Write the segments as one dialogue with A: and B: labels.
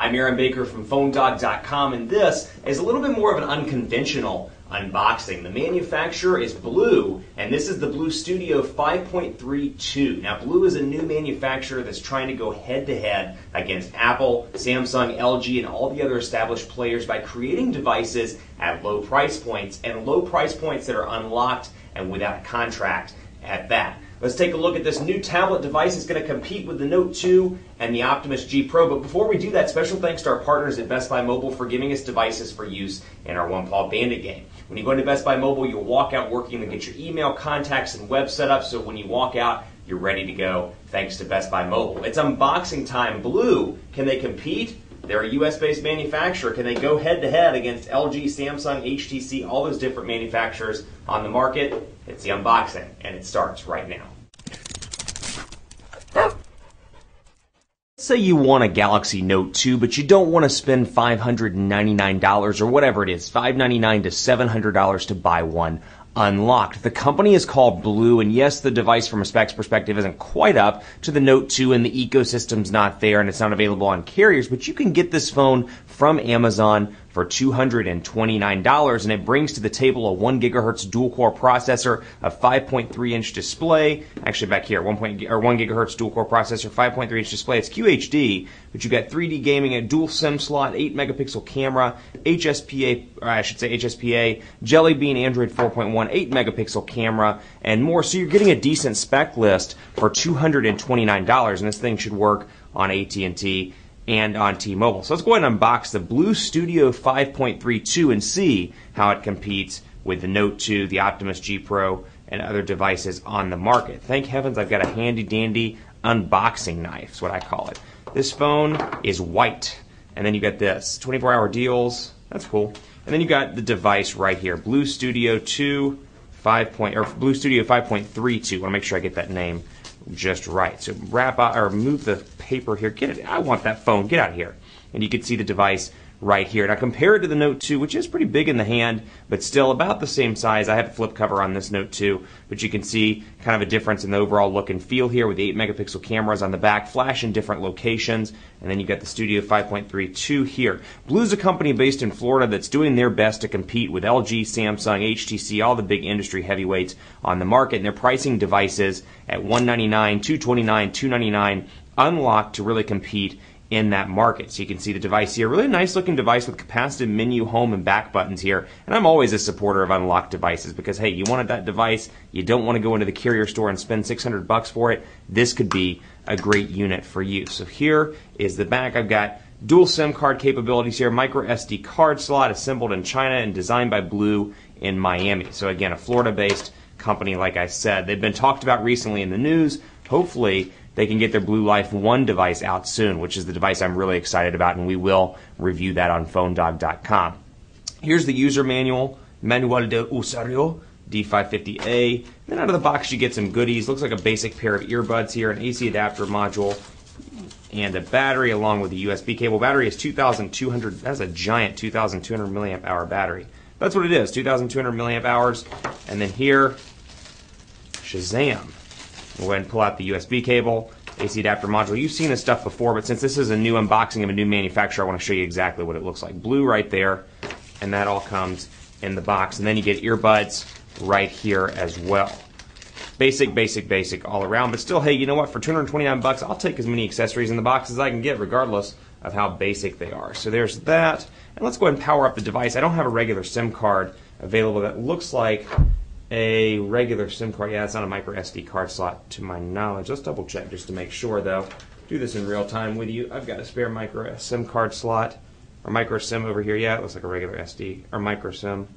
A: I'm Aaron Baker from PhoneDog.com, and this is a little bit more of an unconventional unboxing. The manufacturer is BLU, and this is the BLU Studio 5.32. Now, BLU is a new manufacturer that's trying to go head-to-head against Apple, Samsung, LG, and all the other established players by creating devices at low price points, and low price points that are unlocked and without a contract at that. Let's take a look at this new tablet device. It's going to compete with the Note 2 and the Optimus G Pro. But before we do that, special thanks to our partners at Best Buy Mobile for giving us devices for use in our One Paw Bandit game. When you go into Best Buy Mobile, you'll walk out working to get your email, contacts, and web set up. So when you walk out, you're ready to go thanks to Best Buy Mobile. It's unboxing time. BLU, can they compete? They're a US-based manufacturer. Can they go head-to-head against LG, Samsung, HTC, all those different manufacturers on the market? It's the unboxing, and it starts right now. Say you want a Galaxy Note 2, but you don't want to spend $599 or whatever it is, $599 to $700 to buy one unlocked. The company is called BLU, and yes, the device from a specs perspective isn't quite up to the Note 2, and the ecosystem's not there, and it's not available on carriers, but you can get this phone from Amazon for $229, and it brings to the table a 1 gigahertz dual-core processor, a 5.3-inch display, actually back here, 1 gigahertz dual-core processor, 5.3-inch display. It's QHD, but you got 3D gaming, a dual SIM slot, 8-megapixel camera, HSPA, Jelly Bean Android 4.1, 8-megapixel camera, and more. So you're getting a decent spec list for $229, and this thing should work on AT&T and on T-Mobile. So let's go ahead and unbox the BLU Studio 5.32 and see how it competes with the Note 2, the Optimus G Pro, and other devices on the market. Thank heavens I've got a handy-dandy unboxing knife, is what I call it. This phone is white, and then you got this, 24-hour deals, that's cool. And then you got the device right here, BLU Studio 2 BLU Studio 5.32. I want to make sure I get that name just right. So wrap out or move the paper here. Get it. I want that phone. Get out of here. And you can see the device right here. Now compare it to the Note 2, which is pretty big in the hand, but still about the same size. I have a flip cover on this Note 2, but you can see kind of a difference in the overall look and feel here with the 8-megapixel cameras on the back, flash in different locations, and then you got the Studio 5.32 here. BLU's a company based in Florida that's doing their best to compete with LG, Samsung, HTC, all the big industry heavyweights on the market, and they're pricing devices at $199, $229, $299, unlocked to really compete in that market. So you can see the device here. Really nice looking device with capacitive menu, home, and back buttons here. And I'm always a supporter of unlocked devices because, hey, you wanted that device, you don't want to go into the carrier store and spend $600 for it. This could be a great unit for you. So here is the back. I've got dual SIM card capabilities here, micro SD card slot assembled in China and designed by BLU in Miami. So again, a Florida-based company, like I said. They've been talked about recently in the news. Hopefully they can get their BLU Life 1 device out soon, which is the device I'm really excited about, and we will review that on PhoneDog.com. Here's the user manual, Manual de Usuario, D550A. Then out of the box you get some goodies. Looks like a basic pair of earbuds here, an AC adapter module, and a battery along with a USB cable. Battery is 2,200, that's a giant 2,200 milliamp hour battery. That's what it is, 2,200 milliamp hours. And then here, Shazam. We'll go ahead and pull out the USB cable, AC adapter module. You've seen this stuff before, but since this is a new unboxing of a new manufacturer, I want to show you exactly what it looks like. BLU right there, and that all comes in the box. And then you get earbuds right here as well. Basic, basic, basic all around. But still, hey, you know what? For $229, I'll take as many accessories in the box as I can get, regardless of how basic they are. So there's that. And let's go ahead and power up the device. I don't have a regular SIM card available that looks like a regular SIM card. Yeah, it's not a micro SD card slot to my knowledge. Let's double check just to make sure though. Do this in real time with you. I've got a spare micro SIM card slot or micro SIM over here. Yeah, it looks like a regular SD or micro SIM.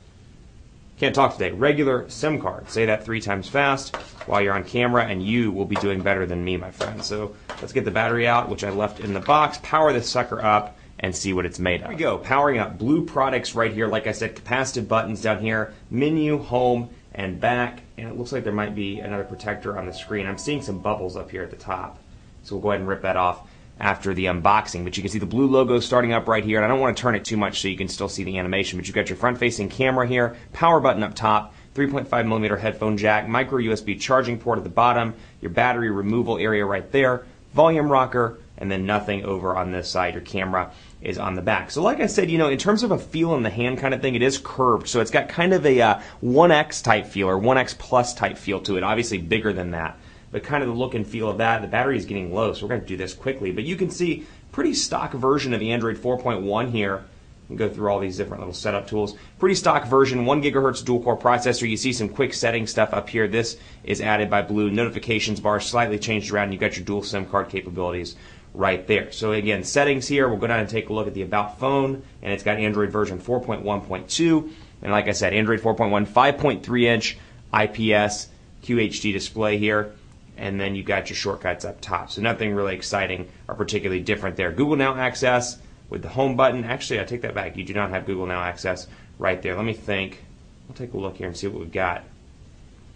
A: Can't talk today. Regular SIM card. Say that 3 times fast while you're on camera and you will be doing better than me, my friend. So let's get the battery out, which I left in the box, power this sucker up, and see what it's made of. Here we go. Powering up BLU products right here. Like I said, capacitive buttons down here, menu, home, and back, and it looks like there might be another protector on the screen. I'm seeing some bubbles up here at the top, so we'll go ahead and rip that off after the unboxing. But you can see the BLU logo starting up right here, and I don't want to turn it too much so you can still see the animation, but you've got your front-facing camera here, power button up top, 3.5mm headphone jack, micro USB charging port at the bottom, your battery removal area right there, volume rocker, and then nothing over on this side. Your camera is on the back. So like I said, in terms of a feel in the hand kind of thing, it is curved. So it's got kind of a 1X type feel, or 1X plus type feel to it, obviously bigger than that. But kind of the look and feel of that. The battery is getting low, so we're going to do this quickly. But you can see pretty stock version of Android 4.1 here. And go through all these different little setup tools. Pretty stock version, 1 gigahertz dual core processor. You see some quick setting stuff up here. This is added by BLU. Notifications bar slightly changed around. You've got your dual SIM card capabilities right there. So again, settings here. We'll go down and take a look at the About phone, and it's got Android version 4.1.2. And like I said, Android 4.1, 5.3-inch IPS QHD display here. And then you've got your shortcuts up top. So nothing really exciting or particularly different there. Google Now access with the home button. Actually, I take that back. You do not have Google Now access right there. Let me think. We'll take a look here and see what we've got.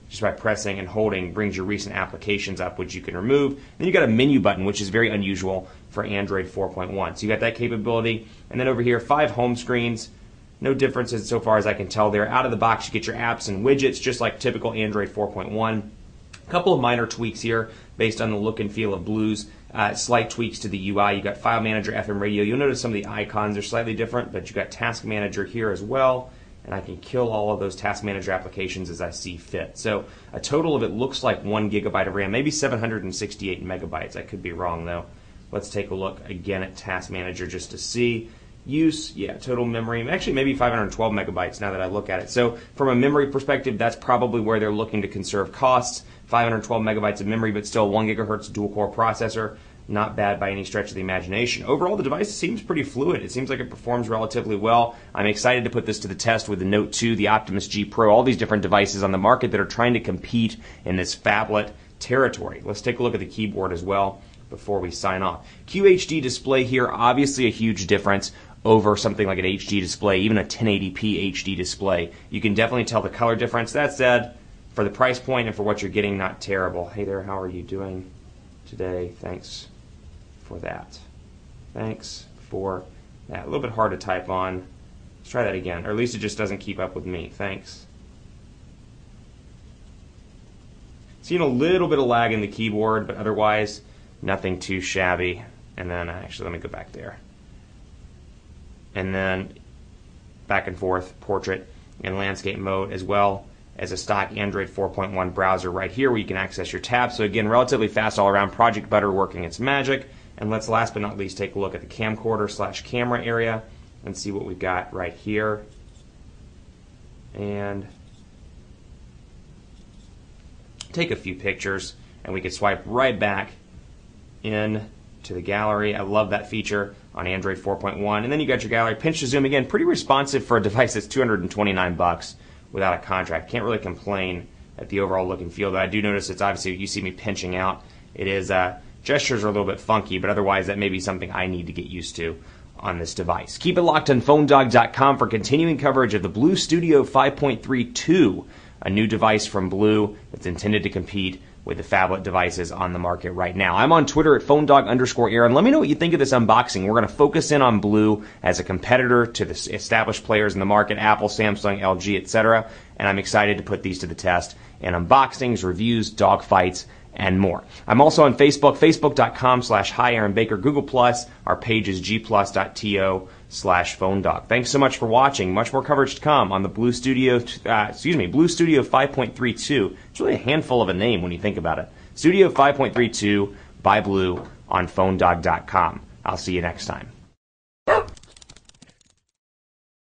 A: Just by pressing and holding brings your recent applications up, which you can remove. Then you've got a menu button, which is very unusual for Android 4.1. So you got that capability. And then over here, 5 home screens. No differences so far as I can tell there. Out of the box, you get your apps and widgets, just like typical Android 4.1. A couple of minor tweaks here based on the look and feel of BLU's. Slight tweaks to the UI. You got File Manager, FM Radio. You'll notice some of the icons are slightly different, but you got Task Manager here as well. And I can kill all of those Task Manager applications as I see fit. So a total of it looks like 1 gigabyte of RAM, maybe 768 megabytes. I could be wrong though. Let's take a look again at Task Manager just to see. Use, yeah, total memory, actually maybe 512 megabytes now that I look at it. So from a memory perspective, that's probably where they're looking to conserve costs. 512 megabytes of memory, but still 1 gigahertz dual core processor. Not bad by any stretch of the imagination. Overall, the device seems pretty fluid. It seems like it performs relatively well. I'm excited to put this to the test with the Note 2, the Optimus G Pro, all these different devices on the market that are trying to compete in this phablet territory. Let's take a look at the keyboard as well before we sign off. QHD display here, obviously a huge difference over something like an HD display, even a 1080p HD display. You can definitely tell the color difference. That said, for the price point and for what you're getting, not terrible. Hey there, how are you doing today? Thanks for that. Thanks for that. A little bit hard to type on. Let's try that again, or at least it just doesn't keep up with me. Thanks. Seeing a little bit of lag in the keyboard, but otherwise nothing too shabby. And then actually, let me go back there. And then back and forth, portrait and landscape mode, as well as a stock Android 4.1 browser right here where you can access your tabs. So again, relatively fast all around. Project Butter working its magic. And let's last but not least take a look at the camcorder / camera area and see what we've got right here. And take a few pictures and we can swipe right back in to the gallery. I love that feature on Android 4.1. And then you got your gallery. Pinch to zoom, again, pretty responsive for a device that's $229 without a contract. Can't really complain at the overall look and feel. Though I do notice it's obviously, you see me pinching out. It is, gestures are a little bit funky, but otherwise that may be something I need to get used to on this device. Keep it locked on PhoneDog.com for continuing coverage of the BLU Studio 5.32, a new device from BLU that's intended to compete with the phablet devices on the market right now. I'm on Twitter at PhoneDog_Aaron. Let me know what you think of this unboxing. We're going to focus in on BLU as a competitor to the established players in the market, Apple, Samsung, LG, etc. And I'm excited to put these to the test in unboxings, reviews, dogfights, and more. I'm also on Facebook, facebook.com/HiAaronBaker. Google+, our page is gplus.to/PhoneDog. Thanks so much for watching. Much more coverage to come on the BLU Studio 5.32. It's really a handful of a name when you think about it. Studio 5.32 by BLU on PhoneDog.com. I'll see you next time.